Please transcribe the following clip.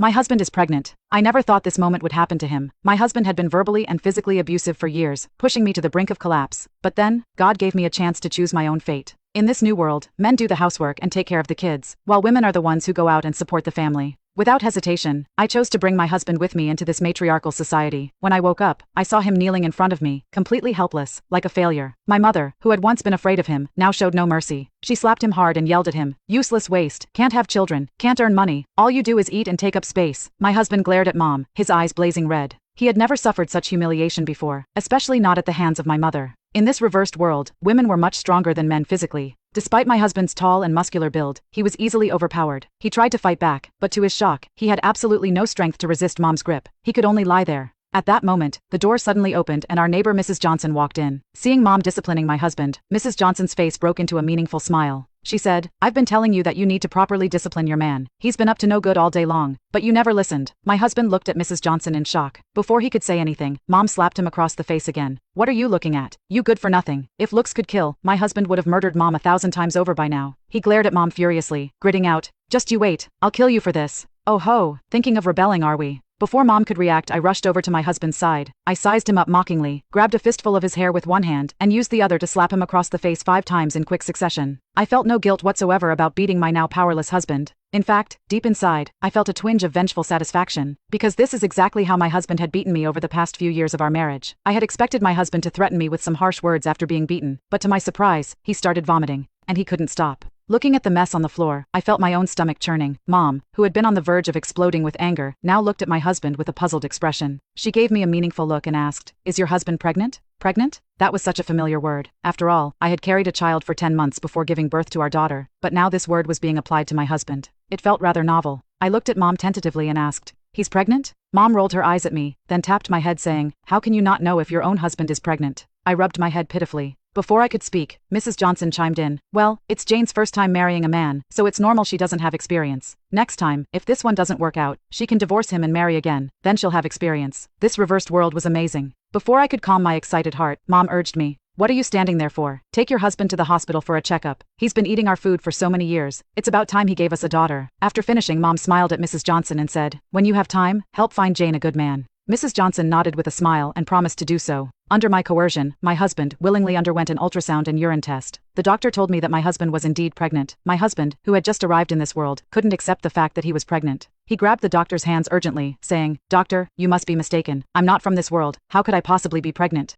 My husband is pregnant. I never thought this moment would happen to him. My husband had been verbally and physically abusive for years, pushing me to the brink of collapse. But then, God gave me a chance to choose my own fate. In this new world, men do the housework and take care of the kids, while women are the ones who go out and support the family. Without hesitation, I chose to bring my husband with me into this matriarchal society. When I woke up, I saw him kneeling in front of me, completely helpless, like a failure. My mother, who had once been afraid of him, now showed no mercy. She slapped him hard and yelled at him, "Useless waste, can't have children, can't earn money, all you do is eat and take up space." My husband glared at Mom, his eyes blazing red. He had never suffered such humiliation before, especially not at the hands of my mother. In this reversed world, women were much stronger than men physically. Despite my husband's tall and muscular build, he was easily overpowered. He tried to fight back, but to his shock, he had absolutely no strength to resist Mom's grip. He could only lie there. At that moment, the door suddenly opened and our neighbor Mrs. Johnson walked in. Seeing Mom disciplining my husband, Mrs. Johnson's face broke into a meaningful smile. She said, "I've been telling you that you need to properly discipline your man. He's been up to no good all day long, but you never listened." My husband looked at Mrs. Johnson in shock. Before he could say anything, Mom slapped him across the face again. "What are you looking at? You good for nothing. If looks could kill, my husband would have murdered Mom 1,000 times over by now." He glared at Mom furiously, gritting out, "Just you wait, I'll kill you for this." "Oh ho, thinking of rebelling are we?" Before Mom could react, I rushed over to my husband's side. I sized him up mockingly, grabbed a fistful of his hair with one hand, and used the other to slap him across the face 5 times in quick succession. I felt no guilt whatsoever about beating my now powerless husband. In fact, deep inside, I felt a twinge of vengeful satisfaction, because this is exactly how my husband had beaten me over the past few years of our marriage. I had expected my husband to threaten me with some harsh words after being beaten, but to my surprise, he started vomiting, and he couldn't stop. Looking at the mess on the floor, I felt my own stomach churning. Mom, who had been on the verge of exploding with anger, now looked at my husband with a puzzled expression. She gave me a meaningful look and asked, "Is your husband pregnant?" Pregnant? That was such a familiar word. After all, I had carried a child for 10 months before giving birth to our daughter, but now this word was being applied to my husband. It felt rather novel. I looked at Mom tentatively and asked, "He's pregnant?" Mom rolled her eyes at me, then tapped my head saying, "How can you not know if your own husband is pregnant?" I rubbed my head pitifully. Before I could speak, Mrs. Johnson chimed in, "Well, it's Jane's first time marrying a man, so it's normal she doesn't have experience. Next time, if this one doesn't work out, she can divorce him and marry again, then she'll have experience." This reversed world was amazing. Before I could calm my excited heart, Mom urged me, "What are you standing there for? Take your husband to the hospital for a checkup. He's been eating our food for so many years. It's about time he gave us a daughter." After finishing, Mom smiled at Mrs. Johnson and said, "When you have time, help find Jane a good man." Mrs. Johnson nodded with a smile and promised to do so. Under my coercion, my husband willingly underwent an ultrasound and urine test. The doctor told me that my husband was indeed pregnant. My husband, who had just arrived in this world, couldn't accept the fact that he was pregnant. He grabbed the doctor's hands urgently, saying, "Doctor, you must be mistaken. I'm not from this world. How could I possibly be pregnant?"